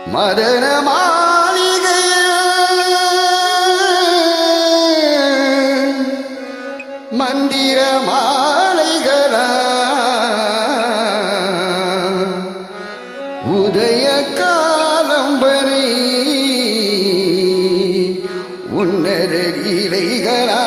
மதன மாளிகையில் மந்திர மாலைகளா உதய காலம் வரை உன்னத லீலைகளா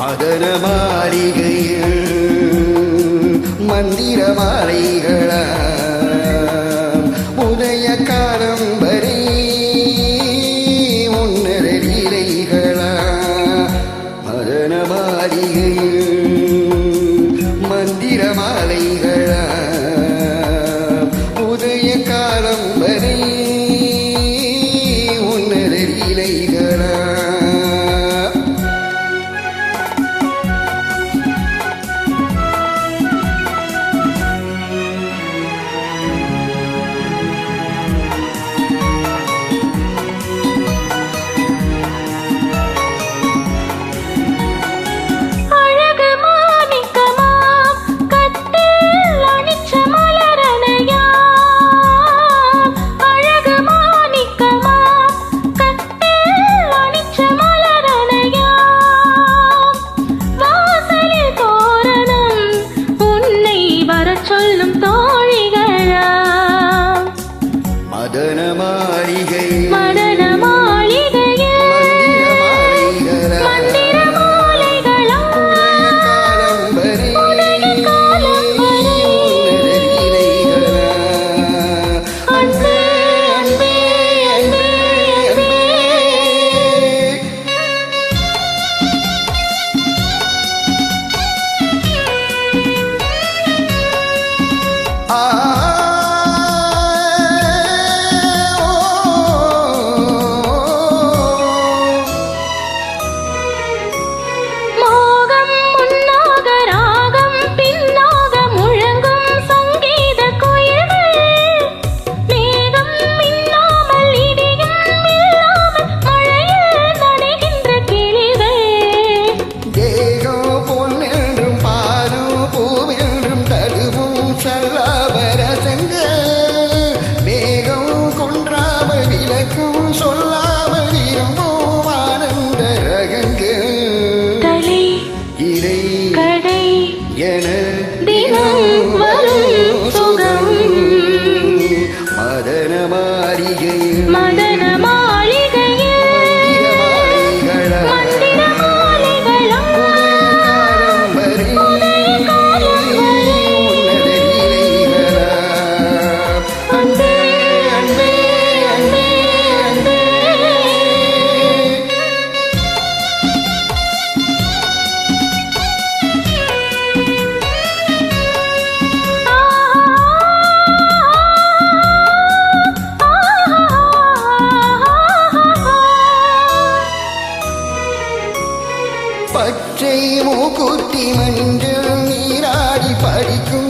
மதன மாளிகையில் மந்திர மாலைகளா உதய காலம் வரை உன்னத லீலைகளா மதன மாளிகையில் மந்திர மாலைகளா உதய காலம் வரை உன்னத லீலைகளா மதன மாளிகை மதன மாளிகையில் மந்திர மாலைகளா உதய காலம் வரை லீலைகளா அன்பே அன்பே அன்பே அன்பே சொல்லாமல் இருந்தோம் ஆனந்த ரகங்கள் தலை இறை கடை என தினம் வரும் சுகம் மதன மாளிகையில் மதன மாளிகையில் மந்திர மாலைகளா உதய காலம் வரை உன்னத லீலைகளா அன்பே அன்பே அன்பே பச்சை மூக்குத்தி மஞ்சள் நீராடி படிக்கும்